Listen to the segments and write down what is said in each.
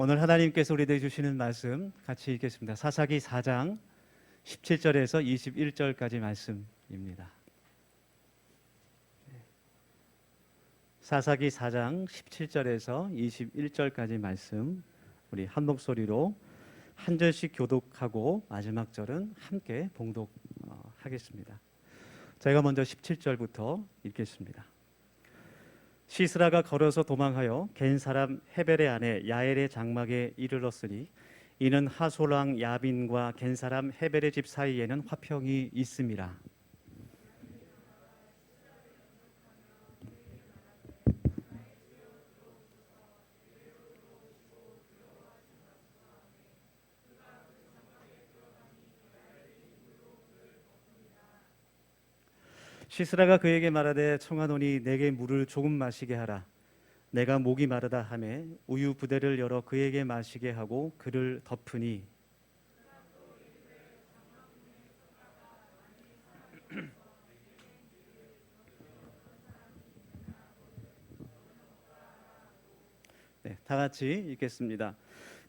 오늘 하나님께서 우리에게 주시는 말씀 같이 읽겠습니다. 사사기 4장 17절에서 21절까지 말씀입니다. 사사기 4장 17절에서 21절까지 말씀 우리 한 목소리로 한 절씩 교독하고 마지막 절은 함께 봉독하겠습니다. 제가 먼저 17절부터 읽겠습니다. 시스라가 걸어서 도망하여 겐 사람 헤벨의 아내 야엘의 장막에 이르렀으니 이는 하솔 왕 야빈과 겐 사람 헤벨의 집 사이에는 화평이 있음이라. 시스라가 그에게 말하되 청하노니 내게 물을 조금 마시게 하라. 내가 목이 마르다 하매 우유 부대를 열어 그에게 마시게 하고 그를 덮으니 다 같이 읽겠습니다.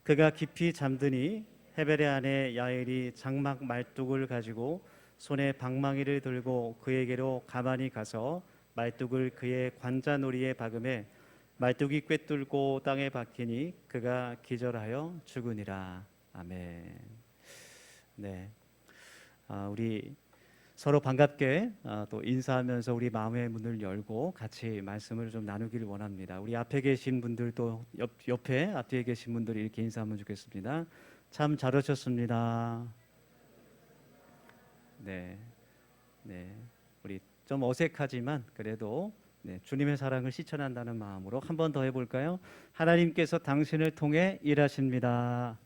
그가 깊이 잠드니 헤벨의 아내 야엘이 장막 말뚝을 가지고 손에 방망이를 들고 그에게로 가만히 가서 말뚝을 그의 관자놀이에 박음에 말뚝이 꿰뚫고 땅에 박히니 그가 기절하여 죽으니라. 아멘. 네, 우리 서로 반갑게 또 인사하면서 우리 마음의 문을 열고 같이 말씀을 좀 나누기를 원합니다. 우리 앞에 계신 분들도 앞에 계신 분들이 이렇게 인사하면 좋겠습니다. 참 잘 오셨습니다. 네, 네, 우리 좀 어색하지만 그래도 주님의 사랑을 실천한다는 마음으로 한 번 더 해볼까요? 하나님께서 당신을 통해 일하십니다.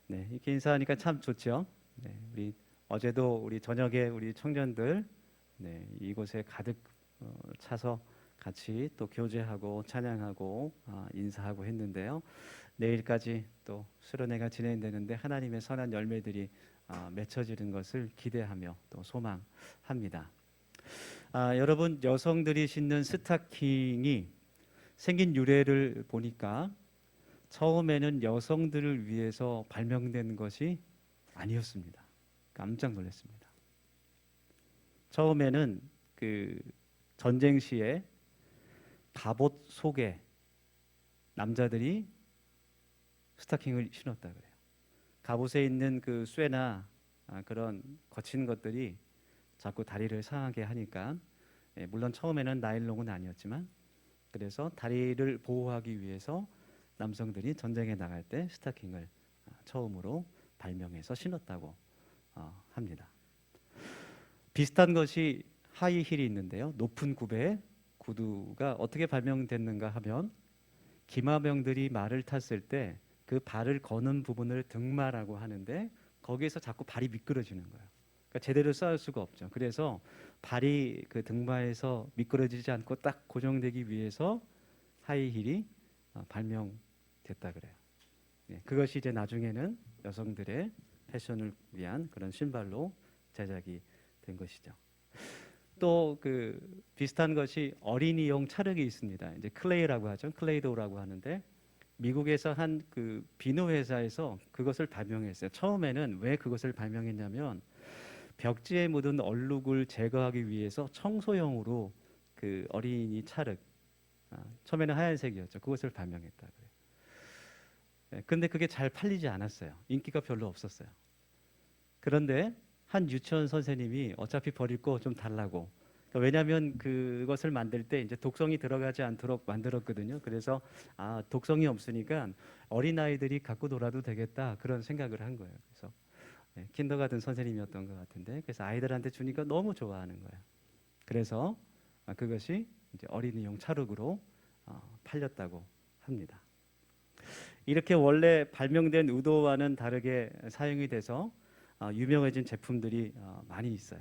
네, 이렇게 인사하니까 참 좋죠. 네, 우리 어제도 우리 저녁에 우리 청년들 이곳에 가득 차서 같이 또 교제하고 찬양하고 인사하고 했는데요. 내일까지 또 수련회가 진행되는데 하나님의 선한 열매들이 맺혀지는 것을 기대하며 또 소망합니다. 여러분, 여성들이 신는 스타킹이 생긴 유래를 보니까 처음에는 여성들을 위해서 발명된 것이 아니었습니다. 깜짝 놀랐습니다. 처음에는 그 전쟁 시에 갑옷 속에 남자들이 스타킹을 신었다 그래요. 갑옷에 있는 그 쇠나 그런 거친 것들이 자꾸 다리를 상하게 하니까 물론 처음에는 나일론은 아니었지만 그래서 다리를 보호하기 위해서 남성들이 전쟁에 나갈 때 스타킹을 처음으로 발명해서 신었다고 합니다. 비슷한 것이 하이힐이 있는데요. 높은 굽의 구두가 어떻게 발명됐는가 하면 기마병들이 말을 탔을 때 그 발을 거는 부분을 등마라고 하는데 거기에서 자꾸 발이 미끄러지는 거예요. 그러니까 제대로 쌓을 수가 없죠. 그래서 발이 그 등마에서 미끄러지지 않고 딱 고정되기 위해서 하이힐이 발명됐다 그래요. 그것이 이제 나중에는 여성들의 패션을 위한 그런 신발로 제작이 된 것이죠. 또 그 비슷한 것이 어린이용 차력이 있습니다. 이제 클레이라고 하죠. 클레이도라고 하는데 미국에서 한 그 비누 회사에서 그것을 발명했어요. 처음에는 왜 그것을 발명했냐면 벽지에 묻은 얼룩을 제거하기 위해서 청소용으로 그 어린이 차력 처음에는 하얀색이었죠. 그것을 발명했다 그래요. 근데 그게 잘 팔리지 않았어요. 인기가 별로 없었어요. 그런데 한 유치원 선생님이 어차피 버릴 거 좀 달라고. 그러니까 왜냐하면 그것을 만들 때 이제 독성이 들어가지 않도록 만들었거든요. 그래서 독성이 없으니까 어린 아이들이 갖고 놀아도 되겠다 그런 생각을 한 거예요. 그래서 킨더가든 선생님이었던 것 같은데 그래서 아이들한테 주니까 너무 좋아하는 거예요. 그래서 그것이 이제 어린이용 차력으로 팔렸다고 합니다. 이렇게 원래 발명된 의도와는 다르게 사용이 돼서 유명해진 제품들이 많이 있어요.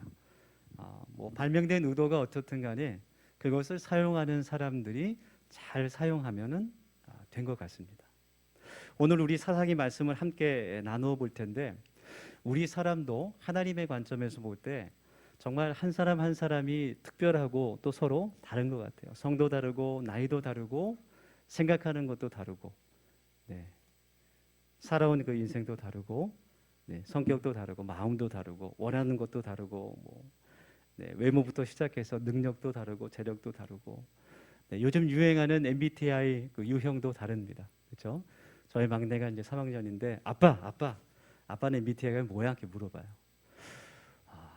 뭐 발명된 의도가 어떻든 간에 그것을 사용하는 사람들이 잘 사용하면은 된 것 같습니다. 오늘 우리 사사기 말씀을 함께 나누어 볼 텐데 우리 사람도 하나님의 관점에서 볼 때 정말 한 사람 한 사람이 특별하고 또 서로 다른 것 같아요. 성도 다르고 나이도 다르고 생각하는 것도 다르고, 네. 살아온 그 인생도 다르고, 네. 성격도 다르고 마음도 다르고 원하는 것도 다르고 뭐, 네. 외모부터 시작해서 능력도 다르고 재력도 다르고, 네. 요즘 유행하는 MBTI 그 유형도 다릅니다. 그렇죠? 저희 막내가 이제 3학년인데 아빠는 MBTI가 뭐야? 이렇게 물어봐요.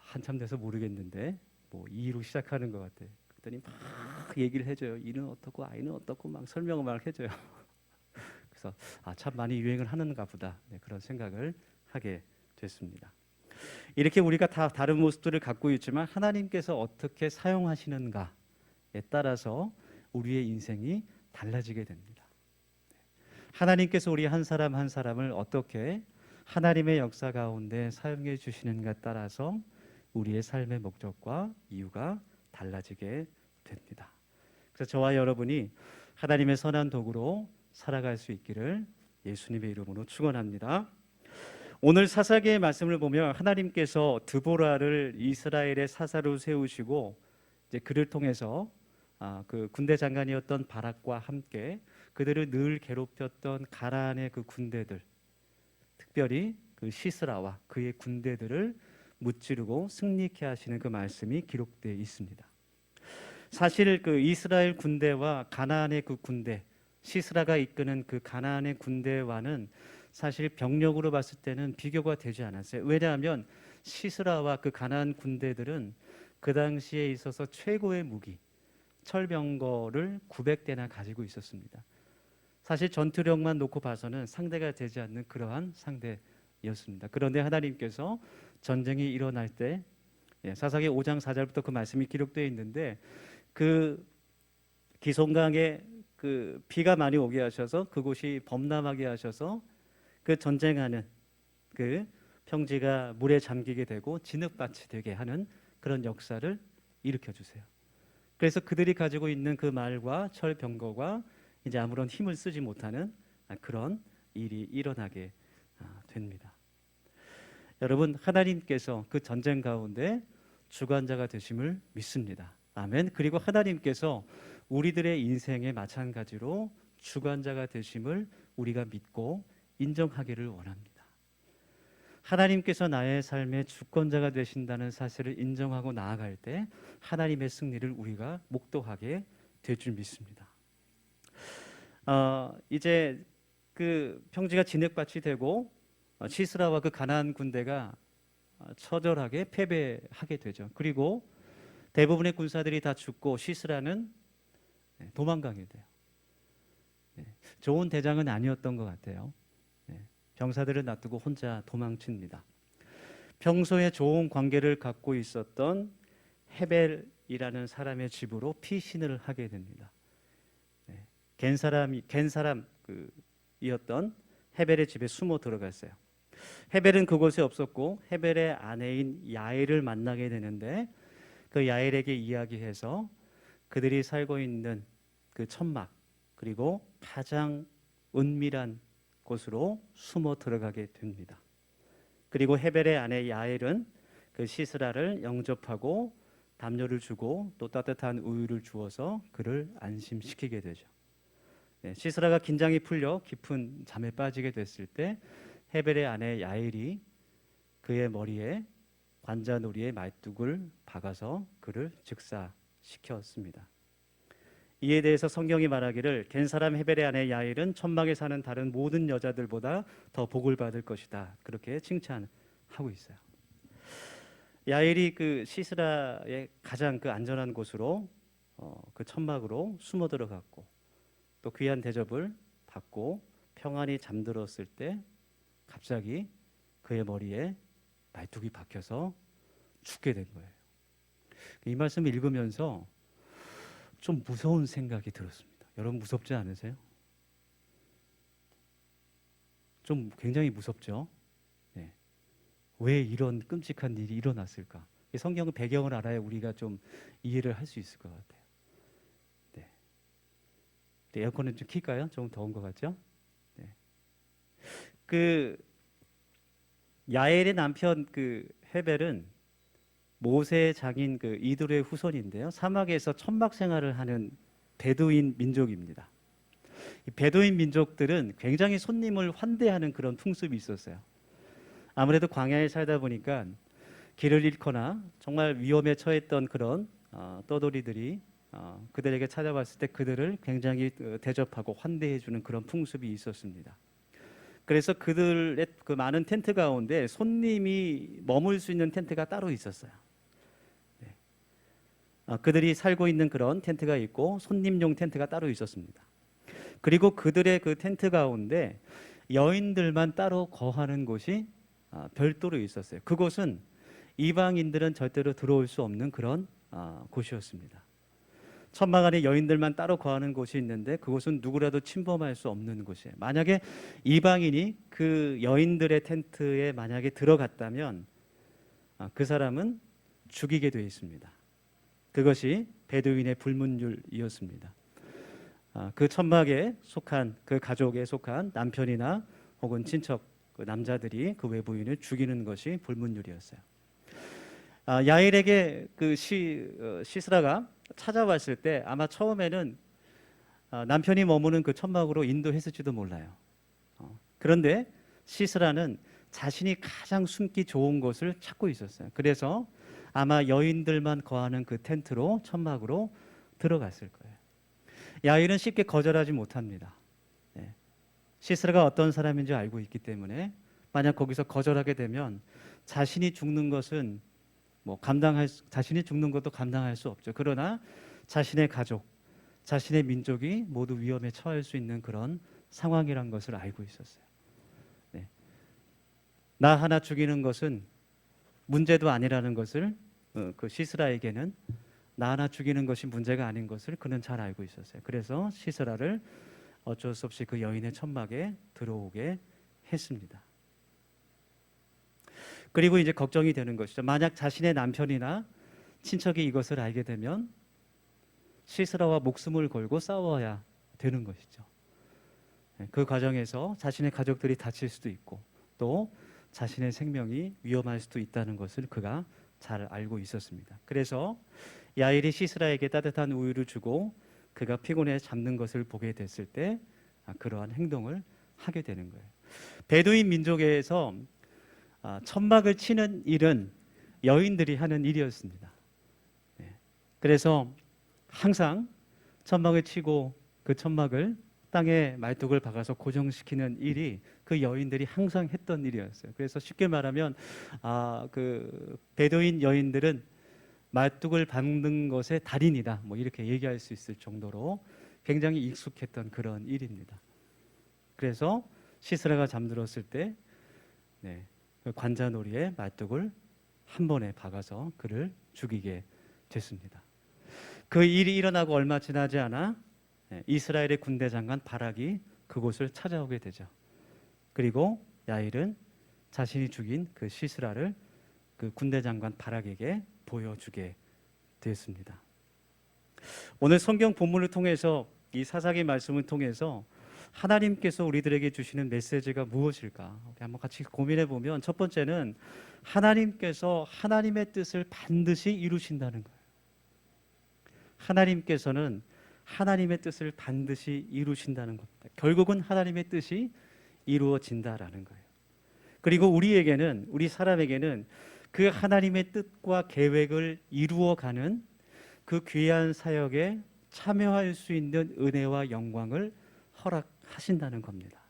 한참 돼서 모르겠는데 뭐 E로 시작하는 것 같아. 그랬더니 막 얘기를 해줘요. E는 어떻고 I는 어떻고 막 설명을 막 해줘요. 그래서 참 많이 유행을 하는가 보다. 네, 그런 생각을 하게 됐습니다. 이렇게 우리가 다 다른 모습들을 갖고 있지만 하나님께서 어떻게 사용하시는가에 따라서 우리의 인생이 달라지게 됩니다. 하나님께서 우리 한 사람 한 사람을 어떻게 하나님의 역사 가운데 사용해 주시는가에 따라서 우리의 삶의 목적과 이유가 달라지게 됩니다. 그래서 저와 여러분이 하나님의 선한 도구로 살아갈 수 있기를 예수님의 이름으로 축원합니다. 오늘 사사기의 말씀을 보면 하나님께서 드보라를 이스라엘의 사사로 세우시고 이제 그를 통해서 그 군대 장관이었던 바락과 함께 그들을 늘 괴롭혔던 가나안의 그 군대들, 특별히 그 시스라와 그의 군대들을 무찌르고 승리케 하시는 그 말씀이 기록되어 있습니다. 사실 그 이스라엘 군대와 가나안의 그 군대, 시스라가 이끄는 그 가나안의 군대와는 사실 병력으로 봤을 때는 비교가 되지 않았어요. 왜냐하면 시스라와 그 가나안 군대들은 그 당시에 있어서 최고의 무기 철병거를 900대나 가지고 있었습니다. 사실 전투력만 놓고 봐서는 상대가 되지 않는 그러한 상대였습니다. 그런데 하나님께서 전쟁이 일어날 때 사사기 5장 4절부터 그 말씀이 기록되어 있는데 그 기송강에 그 비가 많이 오게 하셔서 그곳이 범람하게 하셔서 그 전쟁하는 그 평지가 물에 잠기게 되고 진흙밭이 되게 하는 그런 역사를 일으켜 주세요. 그래서 그들이 가지고 있는 그 말과 철 병거가 이제 아무런 힘을 쓰지 못하는 그런 일이 일어나게 됩니다. 여러분, 하나님께서 그 전쟁 가운데 주관자가 되심을 믿습니다. 아멘. 그리고 하나님께서 우리들의 인생에 마찬가지로 주관자가 되심을 우리가 믿고 인정하기를 원합니다. 하나님께서 나의 삶의 주권자가 되신다는 사실을 인정하고 나아갈 때 하나님의 승리를 우리가 목도하게 될 줄 믿습니다. 이제 그 평지가 진흙밭이 되고 시스라와 그 가나안 군대가 처절하게 패배하게 되죠. 그리고 대부분의 군사들이 다 죽고 시스라는 도망가게 돼요. 좋은 대장은 아니었던 것 같아요. 병사들을 놔두고 혼자 도망칩니다. 평소에 좋은 관계를 갖고 있었던 헤벨이라는 사람의 집으로 피신을 하게 됩니다. 겐 사람 이었던 헤벨의 집에 숨어 들어갔어요. 헤벨은 그곳에 없었고 헤벨의 아내인 야엘을 만나게 되는데 그 야엘에게 이야기해서 그들이 살고 있는 그 천막 그리고 가장 은밀한 곳으로 숨어 들어가게 됩니다. 그리고 헤벨의 아내 야엘은 그 시스라를 영접하고 담요를 주고 또 따뜻한 우유를 주어서 그를 안심시키게 되죠. 시스라가 긴장이 풀려 깊은 잠에 빠지게 됐을 때 헤벨의 아내 야엘이 그의 머리에 관자놀이의 말뚝을 박아서 그를 즉사시켰습니다. 이에 대해서 성경이 말하기를 겐 사람 헤벨의 아내 야엘은 천막에 사는 다른 모든 여자들보다 더 복을 받을 것이다. 그렇게 칭찬하고 있어요. 야엘이 그 시스라의 가장 그 안전한 곳으로 그 천막으로 숨어 들어갔고 또 귀한 대접을 받고 평안히 잠들었을 때 갑자기 그의 머리에 말뚝이 박혀서 죽게 된 거예요. 이 말씀을 읽으면서 좀 무서운 생각이 들었습니다. 여러분 무섭지 않으세요? 좀 굉장히 무섭죠. 네. 왜 이런 끔찍한 일이 일어났을까? 성경의 배경을 알아야 우리가 좀 이해를 할 수 있을 것 같아요. 네. 에어컨을 좀 킬까요? 좀 더운 것 같죠? 네. 그 야엘의 남편 그 헤벨은 모세의 장인 그 이드로의 후손인데요. 사막에서 천막 생활을 하는 베두인 민족입니다. 이 베두인 민족들은 굉장히 손님을 환대하는 그런 풍습이 있었어요. 아무래도 광야에 살다 보니까 길을 잃거나 정말 위험에 처했던 그런 떠돌이들이 그들에게 찾아왔을 때 그들을 굉장히 대접하고 환대해주는 그런 풍습이 있었습니다. 그래서 그들의 그 많은 텐트 가운데 손님이 머물 수 있는 텐트가 따로 있었어요. 네. 그들이 살고 있는 그런 텐트가 있고 손님용 텐트가 따로 있었습니다. 그리고 그들의 그 텐트 가운데 여인들만 따로 거하는 곳이 별도로 있었어요. 그곳은 이방인들은 절대로 들어올 수 없는 그런 곳이었습니다. 천막 안에 여인들만 따로 거하는 곳이 있는데 그곳은 누구라도 침범할 수 없는 곳이에요. 만약에 이방인이 그 여인들의 텐트에 만약에 들어갔다면 그 사람은 죽이게 되어 있습니다. 그것이 베두인의 불문율이었습니다. 그 천막에 속한 그 가족에 속한 남편이나 혹은 친척 그 남자들이 그 외부인을 죽이는 것이 불문율이었어요. 야일에게 그 시스라가 찾아왔을 때 아마 처음에는 남편이 머무는 그 천막으로 인도했을지도 몰라요. 그런데 시스라는 자신이 가장 숨기 좋은 곳을 찾고 있었어요. 그래서 아마 여인들만 거하는 그 텐트로 천막으로 들어갔을 거예요. 야일은 쉽게 거절하지 못합니다. 예. 시스라가 어떤 사람인지 알고 있기 때문에 만약 거기서 거절하게 되면 자신이 죽는 것은 자신이 죽는 것도 감당할 수 없죠. 그러나 자신의 가족, 자신의 민족이 모두 위험에 처할 수 있는 그런 상황이란 것을 알고 있었어요. 네. 나 하나 죽이는 것은 문제도 아니라는 것을 그 시스라에게는 나 하나 죽이는 것이 문제가 아닌 것을 그는 잘 알고 있었어요. 그래서 시스라를 어쩔 수 없이 그 여인의 천막에 들어오게 했습니다. 그리고 이제 걱정이 되는 것이죠. 만약 자신의 남편이나 친척이 이것을 알게 되면 시스라와 목숨을 걸고 싸워야 되는 것이죠. 그 과정에서 자신의 가족들이 다칠 수도 있고 또 자신의 생명이 위험할 수도 있다는 것을 그가 잘 알고 있었습니다. 그래서 야일이 시스라에게 따뜻한 우유를 주고 그가 피곤해 잠든 것을 보게 됐을 때 그러한 행동을 하게 되는 거예요. 베두인 민족에서 천막을 치는 일은 여인들이 하는 일이었습니다. 그래서 항상 천막을 치고 그 천막을 땅에 말뚝을 박아서 고정시키는 일이 그 여인들이 항상 했던 일이었어요. 그래서 쉽게 말하면 그 베두인 여인들은 말뚝을 박는 것의 달인이다. 이렇게 얘기할 수 있을 정도로 굉장히 익숙했던 그런 일입니다. 그래서 시스라가 잠들었을 때 그 관자놀이에 말뚝을 한 번에 박아서 그를 죽이게 됐습니다. 그 일이 일어나고 얼마 지나지 않아 이스라엘의 군대 장관 바락이 그곳을 찾아오게 되죠. 그리고 야일은 자신이 죽인 그 시스라를 그 군대 장관 바락에게 보여주게 되었습니다. 오늘 성경 본문을 통해서 이 사사기 말씀을 통해서 하나님께서 우리들에게 주시는 메시지가 무엇일까? 우리 한번 같이 고민해 보면 첫 번째는 하나님께서 하나님의 뜻을 반드시 이루신다는 거예요. 하나님께서는 하나님의 뜻을 반드시 이루신다는 겁니다. 결국은 하나님의 뜻이 이루어진다라는 거예요. 그리고 우리 사람에게는 그 하나님의 뜻과 계획을 이루어가는 그 귀한 사역에 참여할 수 있는 은혜와 영광을 허락하신다는 겁니다.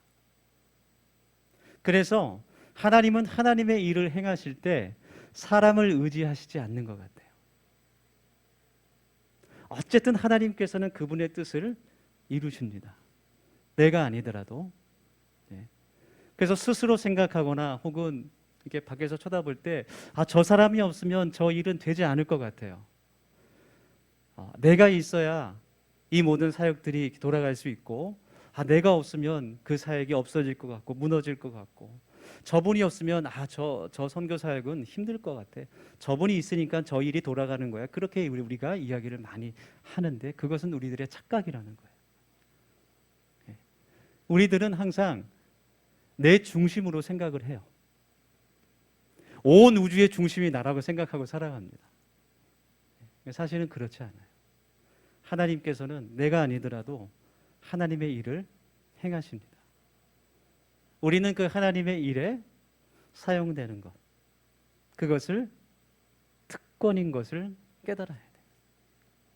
그래서 하나님은 하나님의 일을 행하실 때 사람을 의지하시지 않는 것 같아요. 어쨌든 하나님께서는 그분의 뜻을 이루십니다. 내가 아니더라도. 그래서 스스로 생각하거나 혹은 이렇게 밖에서 쳐다볼 때 저 사람이 없으면 저 일은 되지 않을 것 같아요. 내가 있어야 이 모든 사역들이 돌아갈 수 있고 내가 없으면 그 사역이 없어질 것 같고 무너질 것 같고 저분이 없으면 저 선교 사역은 힘들 것 같아. 저분이 있으니까 저 일이 돌아가는 거야. 그렇게 우리가 이야기를 많이 하는데 그것은 우리들의 착각이라는 거예요. 우리들은 항상 내 중심으로 생각을 해요. 온 우주의 중심이 나라고 생각하고 살아갑니다. 사실은 그렇지 않아요. 하나님께서는 내가 아니더라도 하나님의 일을 행하십니다. 우리는 그 하나님의 일에 사용되는 것, 그것을 특권인 것을 깨달아야 돼요.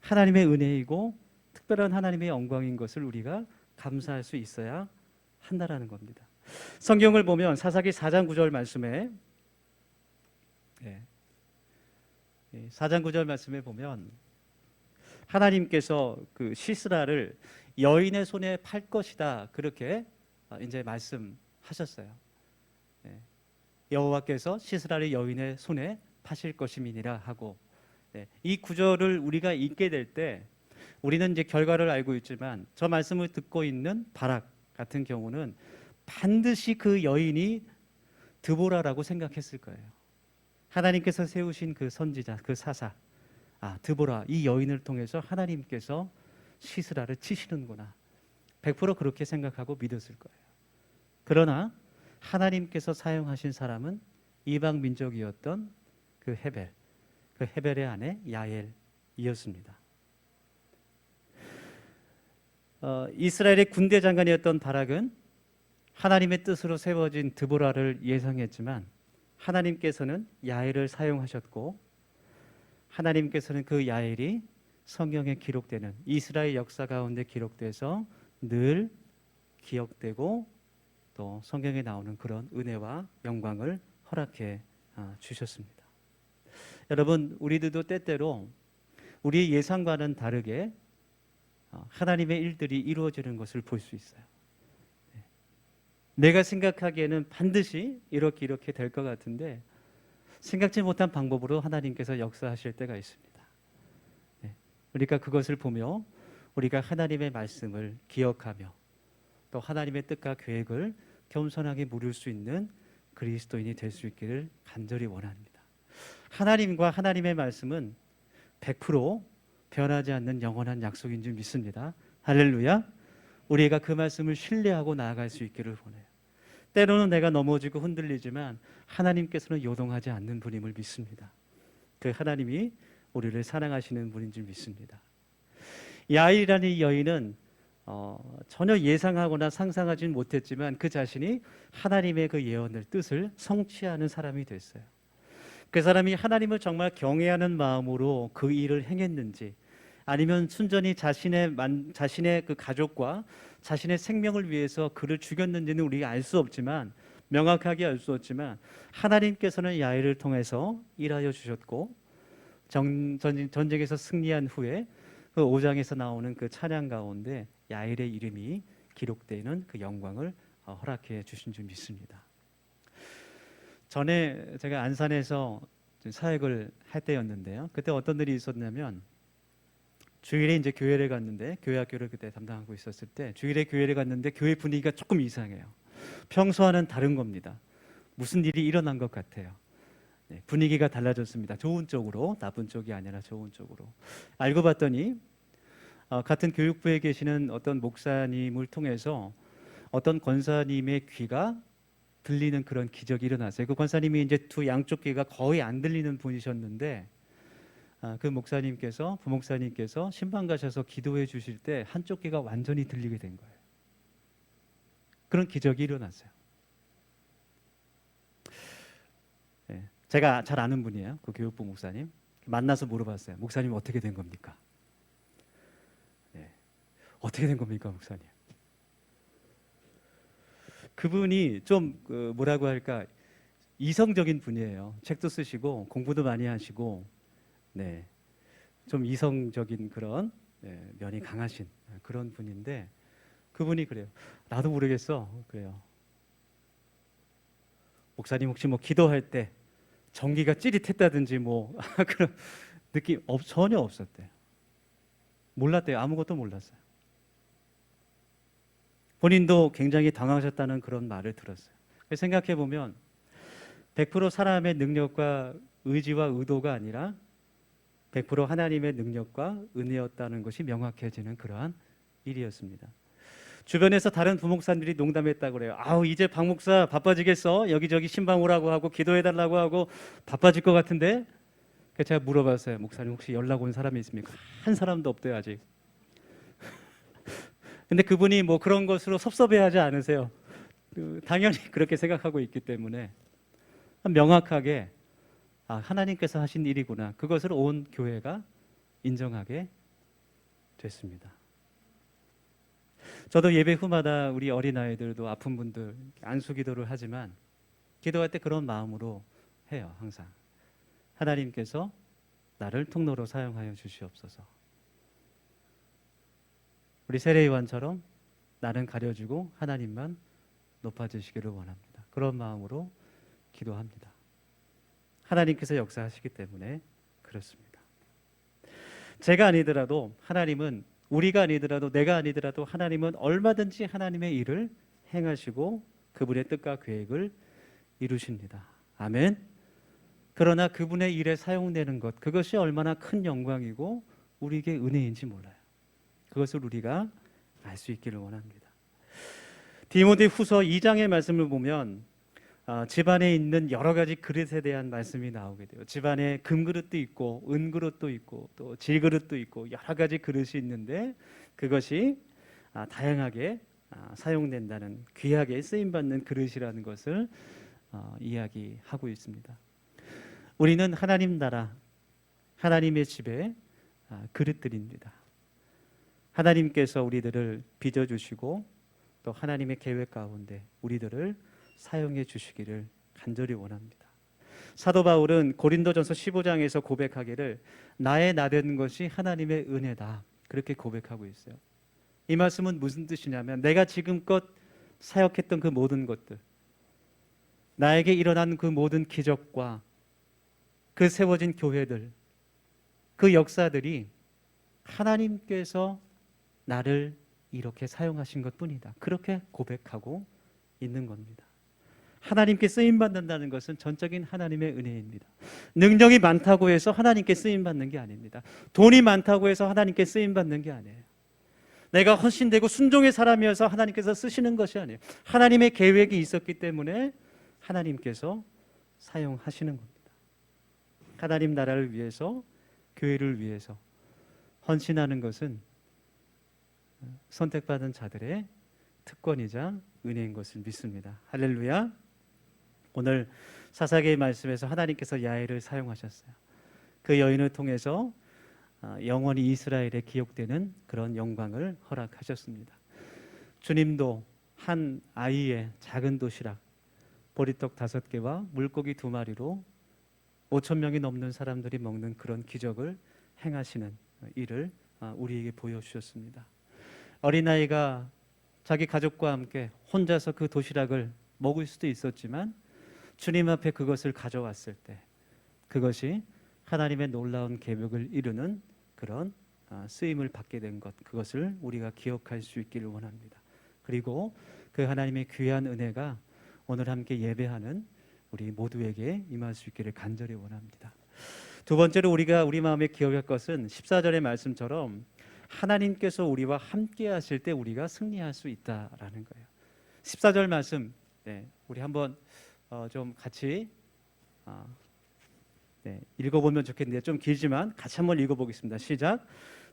하나님의 은혜이고 특별한 하나님의 영광인 것을 우리가 감사할 수 있어야 한다라는 겁니다. 성경을 보면 사사기 4장 9절 말씀에 4장 9절 말씀에 보면 하나님께서 그 시스라를 여인의 손에 팔 것이다 그렇게 이제 말씀하셨어요. 여호와께서 시스라를 여인의 손에 파실 것임이니라 하고, 이 구절을 우리가 읽게 될 때 우리는 이제 결과를 알고 있지만 저 말씀을 듣고 있는 바락 같은 경우는 반드시 그 여인이 드보라라고 생각했을 거예요. 하나님께서 세우신 그 선지자, 그 사사, 드보라, 이 여인을 통해서 하나님께서 시스라를 치시는구나, 100% 그렇게 생각하고 믿었을 거예요. 그러나 하나님께서 사용하신 사람은 이방 민족이었던 그 헤벨의 아내 야엘이었습니다. 이스라엘의 군대 장관이었던 바락은 하나님의 뜻으로 세워진 드보라를 예상했지만 하나님께서는 야엘을 사용하셨고, 하나님께서는 그 야엘이 성경에 기록되는 이스라엘 역사 가운데 기록돼서 늘 기억되고 또 성경에 나오는 그런 은혜와 영광을 허락해 주셨습니다. 여러분, 우리들도 때때로 우리의 예상과는 다르게 하나님의 일들이 이루어지는 것을 볼 수 있어요. 내가 생각하기에는 반드시 이렇게 될 것 같은데 생각지 못한 방법으로 하나님께서 역사하실 때가 있습니다. 그러니까 그것을 보며 우리가 하나님의 말씀을 기억하며 또 하나님의 뜻과 계획을 겸손하게 물을 수 있는 그리스도인이 될 수 있기를 간절히 원합니다. 하나님과 하나님의 말씀은 100% 변하지 않는 영원한 약속인 줄 믿습니다. 할렐루야. 우리가 그 말씀을 신뢰하고 나아갈 수 있기를 원해요. 때로는 내가 넘어지고 흔들리지만 하나님께서는 요동하지 않는 분임을 믿습니다. 그 하나님이 우리를 사랑하시는 분인 줄 믿습니다. 야일이라는 이 여인은 전혀 예상하거나 상상하진 못했지만 그 자신이 하나님의 그 예언을, 뜻을 성취하는 사람이 됐어요. 그 사람이 하나님을 정말 경외하는 마음으로 그 일을 행했는지, 아니면 순전히 자신의 그 가족과 자신의 생명을 위해서 그를 죽였는지는 우리가 알 수 없지만, 명확하게 알 수 없지만 하나님께서는 야엘을 통해서 일하여 주셨고, 전쟁에서 승리한 후에 그 5장에서 나오는 그 찬양 가운데 야엘의 이름이 기록되는 그 영광을 허락해 주신 줄 믿습니다. 전에 제가 안산에서 사역을 할 때였는데요. 그때 어떤 일이 있었냐면, 주일에 이제 교회를 갔는데, 교회 학교를 그때 담당하고 있었을 때 주일에 교회를 갔는데 교회 분위기가 조금 이상해요. 평소와는 다른 겁니다. 무슨 일이 일어난 것 같아요. 분위기가 달라졌습니다. 좋은 쪽으로, 나쁜 쪽이 아니라 좋은 쪽으로. 알고 봤더니 같은 교육부에 계시는 어떤 목사님을 통해서 어떤 권사님의 귀가 들리는 그런 기적이 일어났어요. 그 권사님이 이제 두 양쪽 귀가 거의 안 들리는 분이셨는데, 그 목사님께서, 부목사님께서 신방 가셔서 기도해 주실 때 한쪽 귀가 완전히 들리게 된 거예요. 그런 기적이 일어났어요. 제가 잘 아는 분이에요. 그 교육부 목사님. 만나서 물어봤어요. 목사님 어떻게 된 겁니까? 어떻게 된 겁니까, 목사님? 그분이 좀 뭐라고 할까, 이성적인 분이에요. 책도 쓰시고 공부도 많이 하시고, 좀 이성적인 그런 면이 강하신 그런 분인데, 그분이 그래요. 나도 모르겠어. 그래요. 목사님 혹시 뭐 기도할 때 전기가 찌릿했다든지 뭐 그런 느낌 전혀 없었대요. 몰랐대요. 아무것도 몰랐어요. 본인도 굉장히 당황하셨다는 그런 말을 들었어요. 생각해 보면 100% 사람의 능력과 의지와 의도가 아니라 100% 하나님의 능력과 은혜였다는 것이 명확해지는 그러한 일이었습니다. 주변에서 다른 부목사님들이 농담했다고 그래요. 아우 이제 박 목사 바빠지겠어? 여기저기 신방 오라고 하고 기도해달라고 하고 바빠질 것 같은데? 그래서 제가 물어봤어요. 목사님 혹시 연락 온 사람이 있습니까? 한 사람도 없대요 아직. 근데 그분이 뭐 그런 것으로 섭섭해하지 않으세요. 당연히 그렇게 생각하고 있기 때문에 명확하게 하나님께서 하신 일이구나. 그것을 온 교회가 인정하게 됐습니다. 저도 예배 후마다 우리 어린아이들도 아픈 분들 안수기도를 하지만 기도할 때 그런 마음으로 해요. 항상 하나님께서 나를 통로로 사용하여 주시옵소서. 우리 세례요한처럼 나는 가려주고 하나님만 높아지시기를 원합니다. 그런 마음으로 기도합니다. 하나님께서 역사하시기 때문에 그렇습니다. 제가 아니더라도 하나님은, 우리가 아니더라도 내가 아니더라도 하나님은 얼마든지 하나님의 일을 행하시고 그분의 뜻과 계획을 이루십니다. 아멘. 그러나 그분의 일에 사용되는 것, 그것이 얼마나 큰 영광이고 우리에게 은혜인지 몰라요. 그것을 우리가 알 수 있기를 원합니다. 디모데후서 2장의 말씀을 보면 집안에 있는 여러 가지 그릇에 대한 말씀이 나오게 돼요. 집안에 금그릇도 있고 은그릇도 있고 또 질그릇도 있고 여러 가지 그릇이 있는데 그것이 다양하게 사용된다는, 귀하게 쓰임받는 그릇이라는 것을 이야기하고 있습니다. 우리는 하나님 나라, 하나님의 집의 그릇들입니다. 하나님께서 우리들을 빚어주시고 또 하나님의 계획 가운데 우리들을 사용해 주시기를 간절히 원합니다. 사도 바울은 고린도전서 15장에서 고백하기를 나의 나된 것이 하나님의 은혜다, 그렇게 고백하고 있어요. 이 말씀은 무슨 뜻이냐면 내가 지금껏 사역했던 그 모든 것들, 나에게 일어난 그 모든 기적과 그 세워진 교회들, 그 역사들이 하나님께서 나를 이렇게 사용하신 것뿐이다, 그렇게 고백하고 있는 겁니다. 하나님께 쓰임받는다는 것은 전적인 하나님의 은혜입니다. 능력이 많다고 해서 하나님께 쓰임받는 게 아닙니다. 돈이 많다고 해서 하나님께 쓰임받는 게 아니에요. 내가 헌신되고 순종의 사람이어서 하나님께서 쓰시는 것이 아니에요. 하나님의 계획이 있었기 때문에 하나님께서 사용하시는 겁니다. 하나님 나라를 위해서, 교회를 위해서 헌신하는 것은 선택받은 자들의 특권이자 은혜인 것을 믿습니다. 할렐루야. 오늘 사사기의 말씀에서 하나님께서 야엘을 사용하셨어요. 그 여인을 통해서 영원히 이스라엘에 기억되는 그런 영광을 허락하셨습니다. 주님도 한 아이의 작은 도시락, 보리떡 5개와 물고기 2마리로 5,000명이 넘는 사람들이 먹는 그런 기적을 행하시는 일을 우리에게 보여주셨습니다. 어린아이가 자기 가족과 함께 혼자서 그 도시락을 먹을 수도 있었지만 주님 앞에 그것을 가져왔을 때 그것이 하나님의 놀라운 계획을 이루는 그런 쓰임을 받게 된 것, 그것을 우리가 기억할 수 있기를 원합니다. 그리고 그 하나님의 귀한 은혜가 오늘 함께 예배하는 우리 모두에게 임할 수 있기를 간절히 원합니다. 두 번째로 우리가 우리 마음에 기억할 것은 14절의 말씀처럼 하나님께서 우리와 함께 하실 때 우리가 승리할 수 있다라는 거예요. 14절 말씀, 우리 한번 좀 같이 읽어보면 좋겠는데 좀 길지만 같이 한번 읽어보겠습니다. 시작.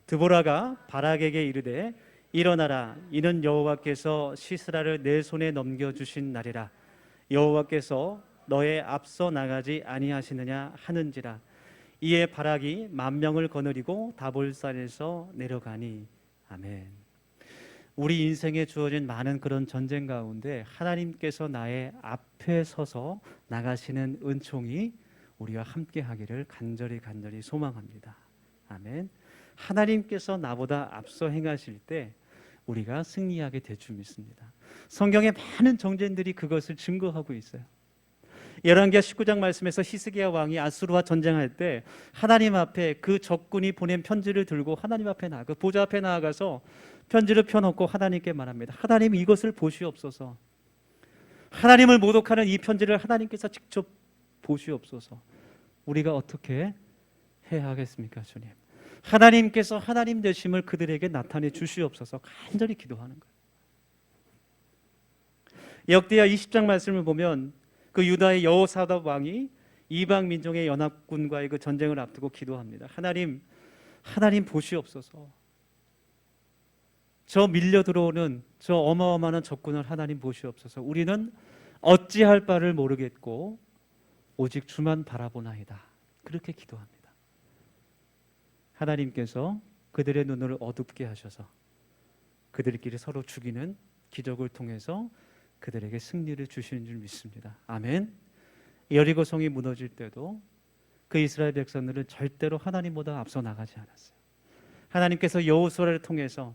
드보라가 바락에게 이르되 일어나라, 이는 여호와께서 시스라를 내 손에 넘겨주신 날이라. 여호와께서 너의 앞서 나가지 아니하시느냐 하는지라. 이에 바락이 10,000명을 거느리고 다볼산에서 내려가니. 아멘. 우리 인생에 주어진 많은 그런 전쟁 가운데 하나님께서 나의 앞에 서서 나가시는 은총이 우리와 함께 하기를 간절히 소망합니다. 아멘. 하나님께서 나보다 앞서 행하실 때 우리가 승리하게 될 줄 믿습니다. 성경의 많은 정죄인들이 그것을 증거하고 있어요. 열왕기하 19장 말씀에서 히스기야 왕이 아수르와 전쟁할 때 하나님 앞에 그 적군이 보낸 편지를 들고 하나님 앞에 나가, 보좌 앞에 나아가서 편지를 펴놓고 하나님께 말합니다. 하나님, 이것을 보시옵소서. 하나님을 모독하는 이 편지를 하나님께서 직접 보시옵소서. 우리가 어떻게 해야 하겠습니까, 주님? 하나님께서 하나님 되심을 그들에게 나타내 주시옵소서. 간절히 기도하는 거예요. 역대하 20장 말씀을 보면 그 유다의 여호사밧 왕이 이방 민족의 연합군과의 그 전쟁을 앞두고 기도합니다. 하나님 보시옵소서. 저 밀려 들어오는 저 어마어마한 적군을 하나님 보시옵소서. 우리는 어찌할 바를 모르겠고 오직 주만 바라보나이다. 그렇게 기도합니다. 하나님께서 그들의 눈을 어둡게 하셔서 그들끼리 서로 죽이는 기적을 통해서 그들에게 승리를 주시는 줄 믿습니다. 아멘. 여리고 성이 무너질 때도 그 이스라엘 백성들은 절대로 하나님보다 앞서 나가지 않았어요. 하나님께서 여호수아를 통해서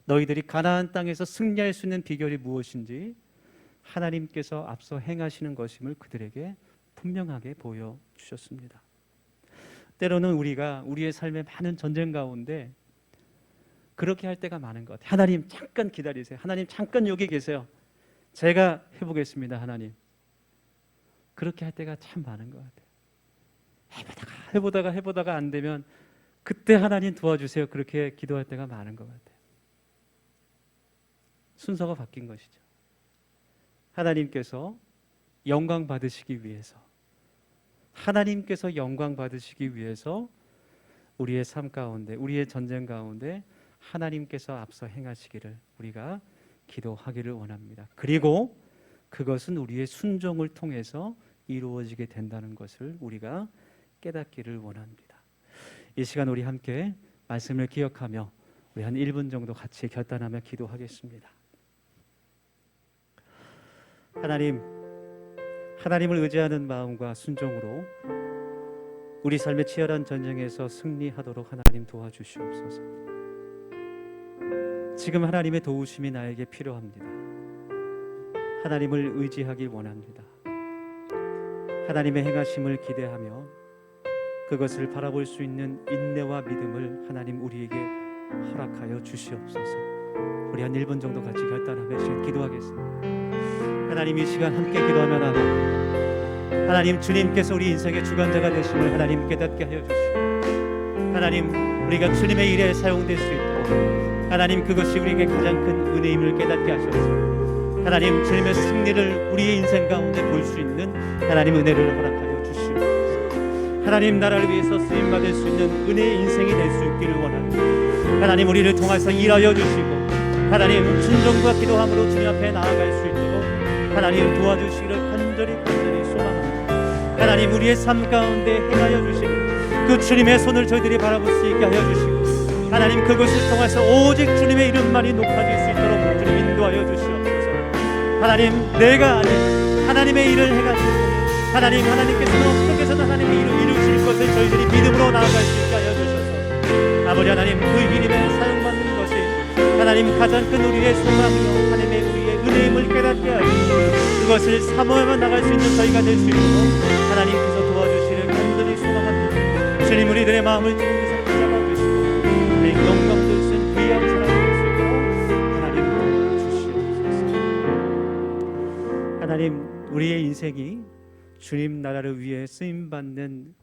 너희들이 가나안 땅에서 승리할 수 있는 비결이 무엇인지 하나님께서 앞서 행하시는 것임을 그들에게 분명하게 보여주셨습니다. 때로는 우리가 우리의 삶의 많은 전쟁 가운데 그렇게 할 때가 많은 것 같아요. 하나님 잠깐 기다리세요. 하나님 잠깐 여기 계세요. 제가 해보겠습니다. 하나님. 그렇게 할 때가 참 많은 것 같아요. 해보다가 안 되면 그때 하나님 도와주세요. 그렇게 기도할 때가 많은 것 같아요. 순서가 바뀐 것이죠. 하나님께서 영광 받으시기 위해서 우리의 삶 가운데, 우리의 전쟁 가운데 하나님께서 앞서 행하시기를 우리가 기도하기를 원합니다. 그리고 그것은 우리의 순종을 통해서 이루어지게 된다는 것을 우리가 깨닫기를 원합니다. 이 시간 우리 함께 말씀을 기억하며 우리 한 1분 정도 같이 결단하며 기도하겠습니다. 하나님을 의지하는 마음과 순종으로 우리 삶의 치열한 전쟁에서 승리하도록 하나님 도와주시옵소서. 지금 하나님의 도우심이 나에게 필요합니다. 하나님을 의지하길 원합니다. 하나님의 행하심을 기대하며 그것을 바라볼 수 있는 인내와 믿음을 하나님 우리에게 허락하여 주시옵소서. 우리 한 1분 정도 같이 결단하며 시간 기도하겠습니다. 하나님, 이 시간 함께 기도하며 나갑니다. 하나님, 주님께서 우리 인생의 주관자가 되심을 하나님 깨닫게 하여 주시고, 하나님, 우리가 주님의 일에 사용될 수 있도록 하나님, 그것이 우리에게 가장 큰 은혜임을 깨닫게 하셔서 하나님, 주님의 승리를 우리의 인생 가운데 볼 수 있는 하나님 은혜를 허락하여 주시옵소서. 하나님, 나라를 위해서 쓰임받을 수 있는 은혜의 인생이 될 수 있기를 원합니다. 하나님, 우리를 통해서 일하여 주시고 하나님, 순종과 기도함으로 주님 앞에 나아갈 수 있도록 하나님 도와주시기를 간절히 소망합니다. 하나님, 우리의 삶 가운데 행하여 주시는 그 주님의 손을 저희들이 바라볼 수 있게 하여 주시고 하나님, 그것을 통해서 오직 주님의 이름만이 높아질 수 있도록 주님 인도하여 주시옵소서. 하나님, 내가 아닌 하나님의 일을 해가지고 하나님께서는 어떻게 해서든 하나님의 일을 이루실 것을 저희들이 믿음으로 나아갈 수 있게 하여 주셔서 아버지 하나님, 그 이름에 사용받는 것이 하나님 가장 큰 우리의 소망이요 하나님의 우리의 은혜임을 깨닫게 하시고 그것을 사모하며 나갈 수 있는 저희가 될 수 있도록 하나님께서 도와주시를 간절히 소망합니다. 주님, 우리들의 마음을 주님께서 붙잡아 주시고 하나님 영광 돌신 귀한 사람이 될 수 있도록 하나님 도와주시옵소서. 하나님, 우리의 인생이 주님 나라를 위해 쓰임받는